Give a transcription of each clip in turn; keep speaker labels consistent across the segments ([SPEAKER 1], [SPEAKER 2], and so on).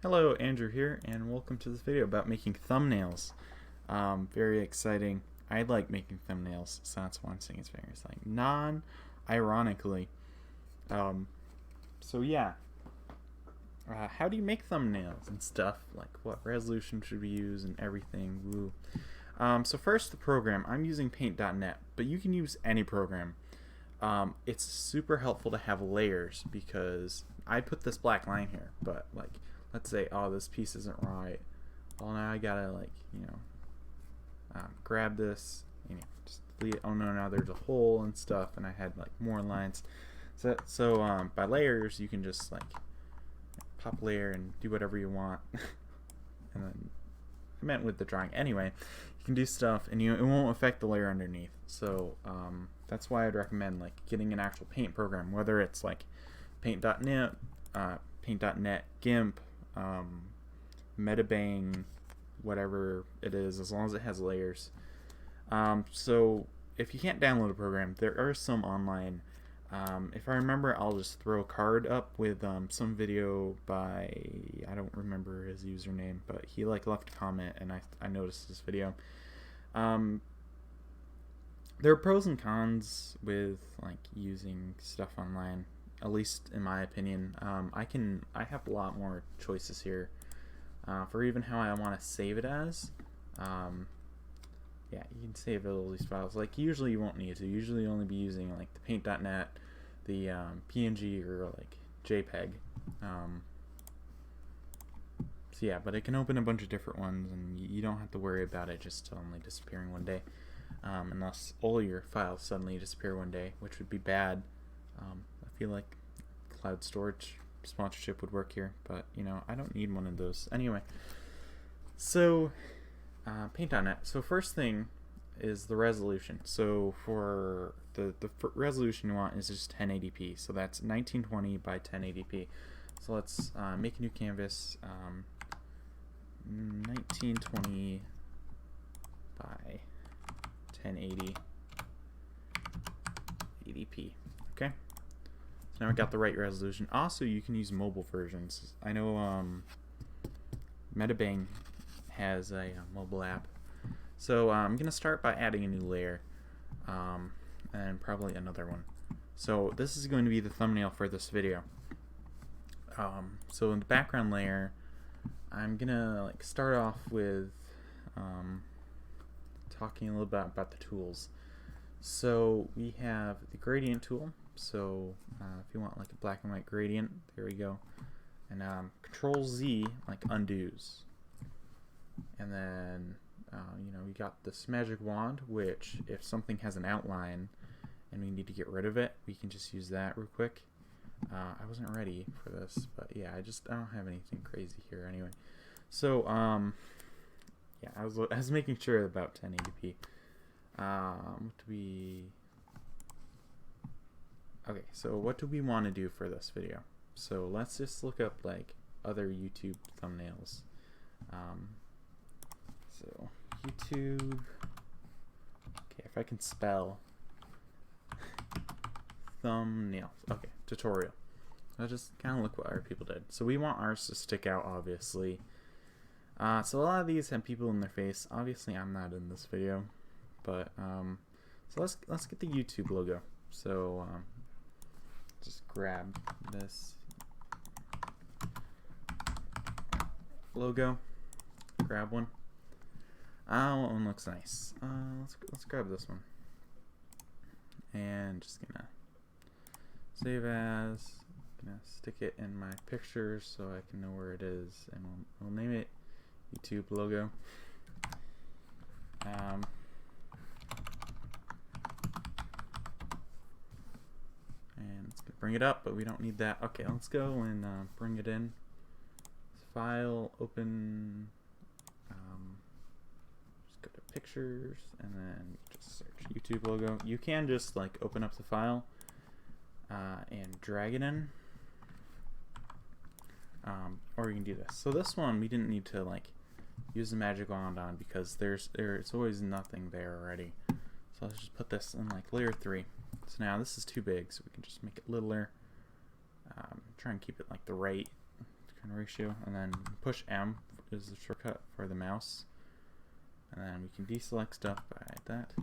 [SPEAKER 1] Hello, Andrew here, and welcome to this video about making thumbnails. Very exciting. I like making thumbnails, so that's one thing. It's very exciting. Non-ironically, um, so yeah, how do you make thumbnails and stuff? Like, what resolution should we use and everything? Woo. So first, the program. I'm using Paint.net, but you can use any program. It's super helpful to have layers because I put this black line here, but like, let's say, oh, this piece isn't right. Well, now I gotta grab this, just delete it. Oh no, now there's a hole and stuff, and I had like more lines. So by layers, you can just like pop layer and do whatever you want. And then I meant with the drawing anyway. You can do stuff, and it won't affect the layer underneath. So that's why I'd recommend like getting an actual paint program, whether it's like Paint.net, Paint.net, GIMP, Metabang, whatever it is, as long as it has layers. So if you can't download a program, there are some online. If I remember, I'll just throw a card up with some video by, I don't remember his username, but he left a comment and I noticed this video. There are pros and cons with like using stuff online, at least in my opinion. I have a lot more choices here for even how I want to save it as. Yeah, you can save all these files. Like, usually you won't need to. Usually you only be using like the Paint.net, the PNG, or like JPEG. So yeah, but it can open a bunch of different ones, and you don't have to worry about it just only disappearing one day, unless all your files suddenly disappear one day, which would be bad. I feel like cloud storage sponsorship would work here, but I don't need one of those anyway. So Paint.net. So first thing is the resolution. So for the resolution you want is just 1080p. So that's 1920 by 1080p. So let's make a new canvas. 1920 by 1080 80p. Okay. So now we got the right resolution. Also, you can use mobile versions. I know Metabang has a mobile app. So I'm going to start by adding a new layer, and probably another one. So this is going to be the thumbnail for this video. So in the background layer, I'm going to start off with talking a little bit about the tools. So we have the gradient tool. So if you want like a black and white gradient, there we go. And Control Z like undos. And then we got this magic wand, which if something has an outline and we need to get rid of it, we can just use that real quick. I wasn't ready for this, but yeah, I don't have anything crazy here anyway. So yeah, I was making sure about 1080p. Okay, so what do we want to do for this video? So let's just look up like other YouTube thumbnails. So YouTube. Okay, if I can spell thumbnails. Okay, tutorial. I'll just kind of look what other people did. So we want ours to stick out, obviously. So a lot of these have people in their face. Obviously, I'm not in this video, but so let's get the YouTube logo. So just grab this logo. Grab one. That one looks nice. Let's grab this one, and just gonna save as. Gonna stick it in my pictures so I can know where it is, and we'll name it YouTube logo. And it's gonna bring it up, but we don't need that. Okay, let's go and bring it in. File, open. Just go to pictures and then just search YouTube logo. You can just like open up the file and drag it in. Or you can do this. So this one we didn't need to like use the magic wand on because it's always nothing there already. So let's just put this in like layer 3. So now this is too big, so we can just make it littler. Try and keep it like the right kind and ratio, and then push M is the shortcut for the mouse. And then we can deselect stuff by that.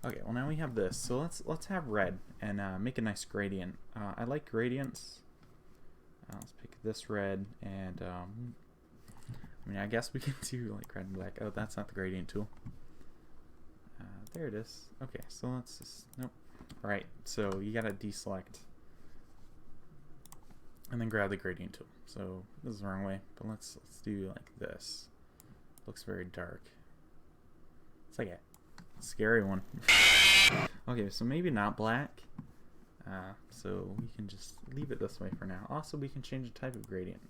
[SPEAKER 1] Okay, well now we have this. So let's have red and make a nice gradient. I like gradients. Let's pick this red, and I mean, I guess we can do like red and black. Oh, that's not the gradient tool. There it is. Okay, so let's just, nope. Alright, so you gotta deselect and then grab the gradient tool. So this is the wrong way, but let's do like this. Looks very dark. It's like a scary one. Okay, so maybe not black. So we can just leave it this way for now. Also, we can change the type of gradient.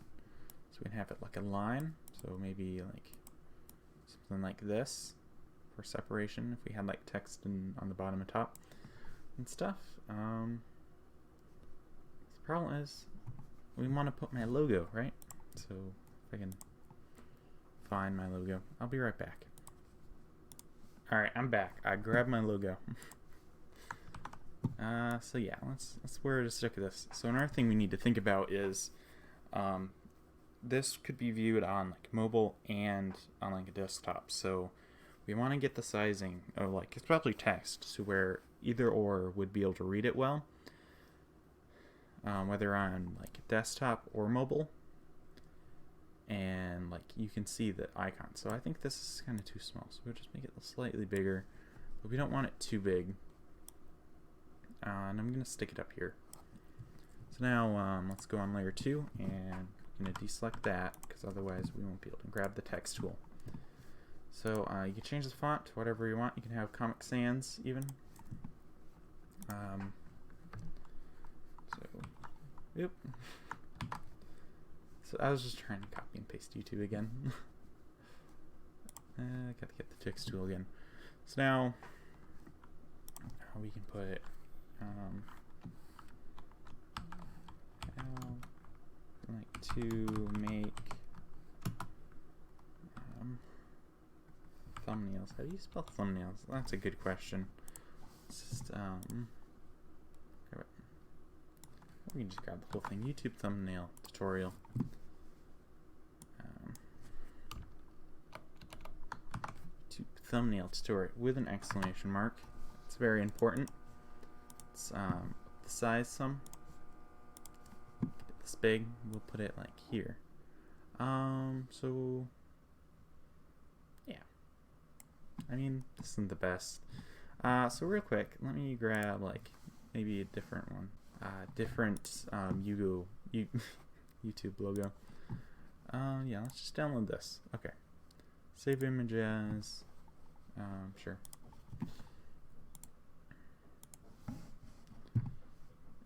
[SPEAKER 1] So we can have it like a line. So maybe like something like this for separation. If we had like text on the bottom and top and stuff. The problem is we want to put my logo, right? So if I can find my logo, I'll be right back. Alright, I'm back. I grabbed my logo. So yeah, let's wear the stick of this. So another thing we need to think about is this could be viewed on like mobile and on like a desktop. So we want to get the sizing of like especially text, so where either or would be able to read it well, whether on like desktop or mobile, and like you can see the icon. So I think this is kind of too small, so we'll just make it slightly bigger, but we don't want it too big. And I'm gonna stick it up here. So now let's go on layer 2, and I'm gonna deselect that because otherwise we won't be able to grab the text tool. So you can change the font to whatever you want. You can have Comic Sans even. Yep. So I was just trying to copy and paste YouTube again. I gotta get the text tool again. So now we can put it like to make thumbnails. How do you spell thumbnails? That's a good question. It's just we can just grab the whole thing. YouTube thumbnail tutorial. YouTube thumbnail tutorial with an exclamation mark. It's very important. It's the size some. Get it this big. We'll put it like here. So yeah. I mean, this isn't the best. So real quick, let me grab like maybe a different one. Different YouTube logo. Yeah, let's just download this. Okay. Save image as. Sure.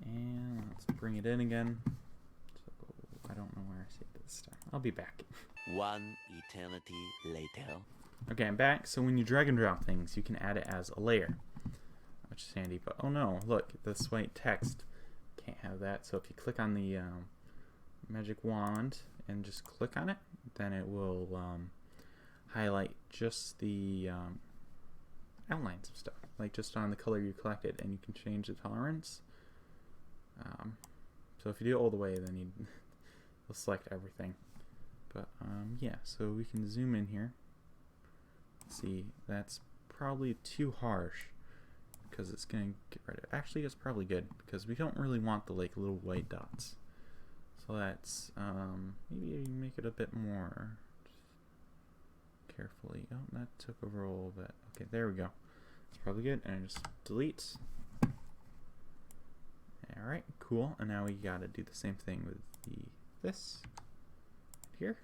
[SPEAKER 1] And let's bring it in again. So I don't know where I saved it this time. I'll be back.
[SPEAKER 2] One eternity later.
[SPEAKER 1] Okay, I'm back. So when you drag and drop things, you can add it as a layer, which is handy. But oh no, look, this white text. Can't have that. So if you click on the magic wand and just click on it, then it will highlight just the outlines of stuff, like just on the color you collected, and you can change the tolerance. So if you do it all the way, then you'll select everything. But yeah, so we can zoom in here. See, that's probably too harsh, because it's going to get rid of it. Actually, it's probably good, because we don't really want the like little white dots. So let's maybe make it a bit more carefully. Oh, that took over a little bit. Okay, there we go. It's probably good. And just delete. Alright, cool. And now we gotta do the same thing with this. Here.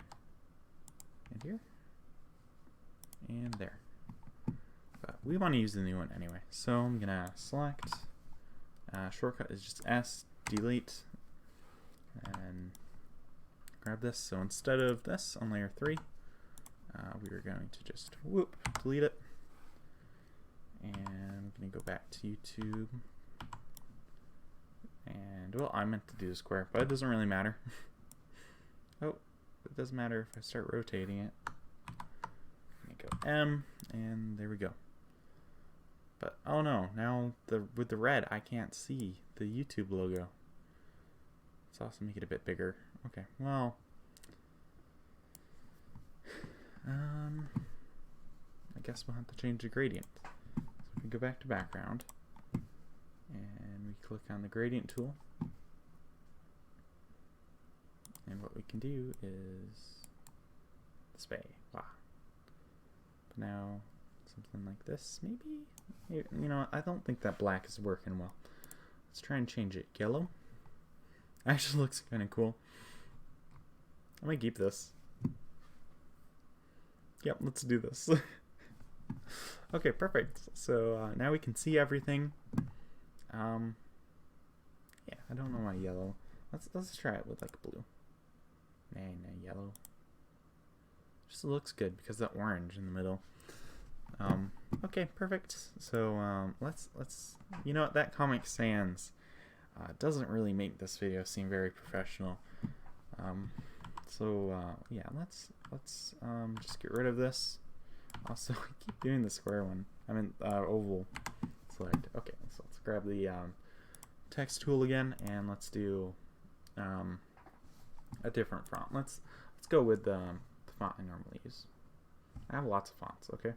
[SPEAKER 1] And here. And there. But we want to use the new one anyway. So I'm gonna select. Shortcut is just S, delete, and grab this. So instead of this on layer 3, we are going to just delete it. And I'm gonna go back to YouTube. And well, I meant to do the square, but it doesn't really matter. Oh, it does matter if I start rotating it. Go M, and there we go. But oh no, now with the red, I can't see the YouTube logo. Let's also make it a bit bigger. Okay, well, guess we'll have to change the gradient. So we go back to background, and we click on the gradient tool. And what we can do is display. Wow. But now something like this, maybe. You know, I don't think that black is working well. Let's try and change it. Yellow. Actually looks kind of cool. I might keep this. Yep, let's do this. Okay, perfect. So now we can see everything. Yeah, I don't know why yellow. Let's try it with like blue. Nah, yellow. Just looks good because that orange in the middle. Okay, perfect. So let's you know what, that Comic Sans doesn't really make this video seem very professional. Yeah, let's just get rid of this. Also, I keep doing the square one. I mean oval select. Okay, so let's grab the text tool again, and let's do a different font. Let's go with the font I normally use. I have lots of fonts. Okay.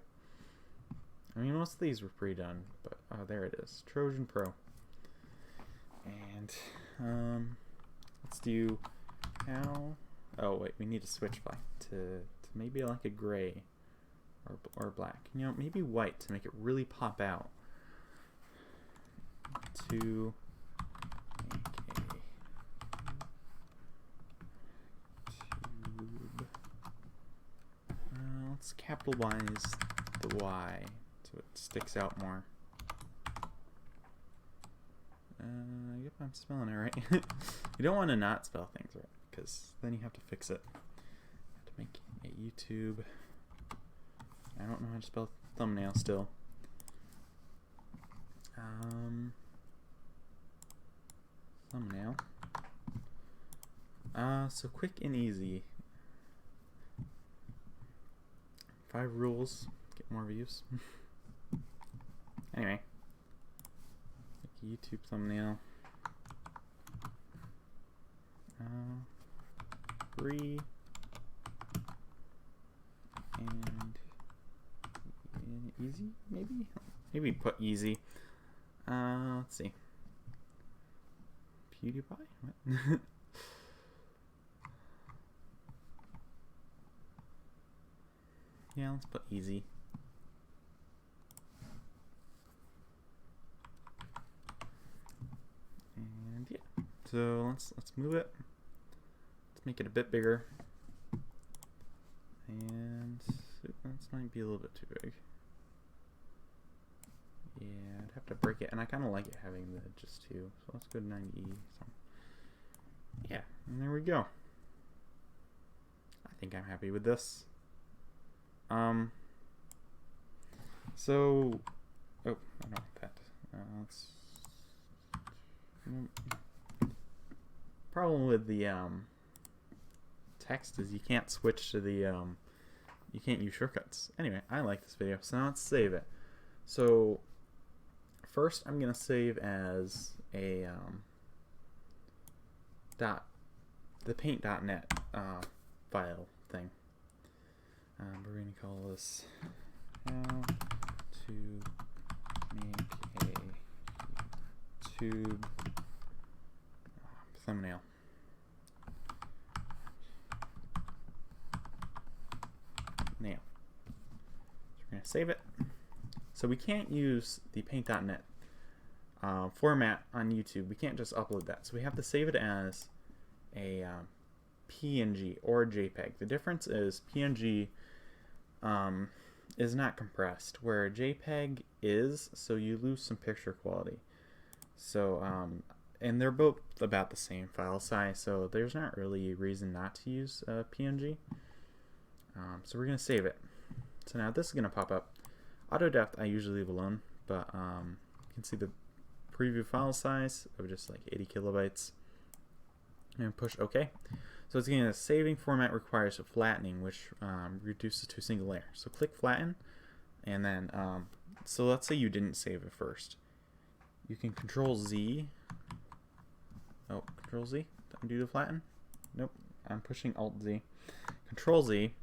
[SPEAKER 1] I mean, most of these were pre-done, but there it is, Trojan Pro. And let's do how. Oh wait, we need to switch black to maybe like a gray or black. You know, maybe white to make it really pop out. To make a tube. Let's capitalize the Y so it sticks out more. I guess I'm spelling it right. You don't want to not spell things right, because then you have to fix it. You have to make a YouTube. I don't know how to spell thumbnail still. Thumbnail. So quick and easy. 5 rules, get more views. Anyway. YouTube thumbnail. 3 and easy, maybe put easy. Let's see. PewDiePie? What? Yeah, let's put easy. And yeah, so let's move it. Let's make it a bit bigger. And this might be a little bit too big. Yeah, I'd have to break it, and I kind of like it having the just 2. So let's go to 90. So yeah, and there we go. I think I'm happy with this. So, oh, I don't want that. Let's. Problem with the text is you can't switch to the you can't use shortcuts. Anyway, I like this video, so now let's save it. So first, I'm gonna save as a the paint.net file thing. We're going to call this how to make a YouTube thumbnail. Nail. So we're going to save it. So we can't use the paint.net format on YouTube. We can't just upload that. So we have to save it as a PNG or JPEG. The difference is PNG is not compressed, where JPEG is, so you lose some picture quality. So and they're both about the same file size, so there's not really a reason not to use PNG. So we're gonna save it. So now this is gonna pop up. Auto depth I usually leave alone, but you can see the preview file size of just like 80 kilobytes. And push OK. So it's getting a saving format requires a flattening, which reduces to a single layer. So click flatten, and then so let's say you didn't save it first. You can Control Z. Oh, Control Z. Undo to flatten. Nope. I'm pushing Alt Z. Control Z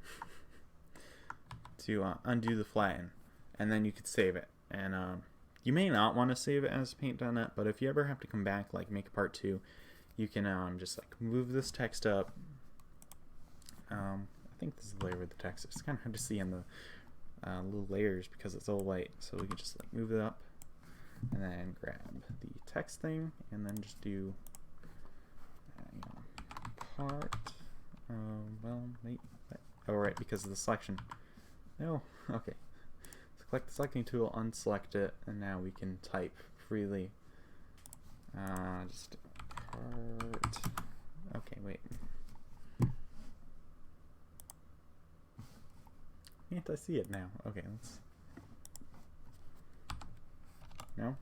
[SPEAKER 1] to undo the flatten, and then you could save it. And you may not want to save it as paint.net, but if you ever have to come back, like make a part 2, you can just like move this text up. I think this is the layer with the text. It's kind of hard to see in the little layers because it's all white, so we can just like move it up and then grab the text thing and then just do part. Well, wait. Oh, right, because of the selection. No, okay. Select the selecting tool, unselect it, and now we can type freely. Just part. Okay, wait. Can't I see it now? Okay, let's. No?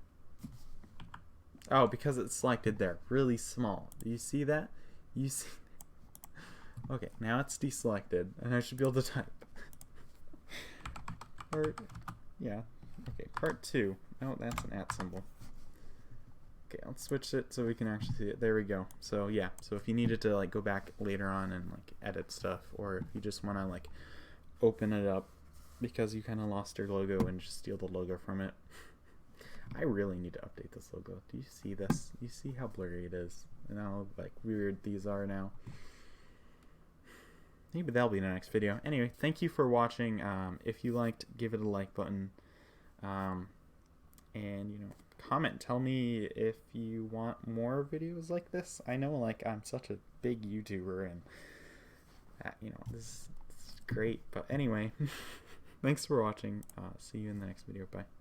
[SPEAKER 1] Oh, because it's selected there. Really small. Do you see that? You see? Okay, now it's deselected, and I should be able to type. Part. Yeah. Okay, part 2. Oh, that's an @ symbol. Okay, let's switch it so we can actually see it. There we go. So yeah, so if you needed to like go back later on and like edit stuff, or if you just want to like open it up because you kind of lost your logo and just steal the logo from it. I really need to update this logo. Do you see this? You see how blurry it is and how like weird these are now? Maybe that'll be in the next video. Anyway, thank you for watching. If you liked, give it a like button. And you know, comment. Tell me if you want more videos like this. I know like I'm such a big YouTuber and you know, this is great. But anyway, thanks for watching. See you in the next video. Bye.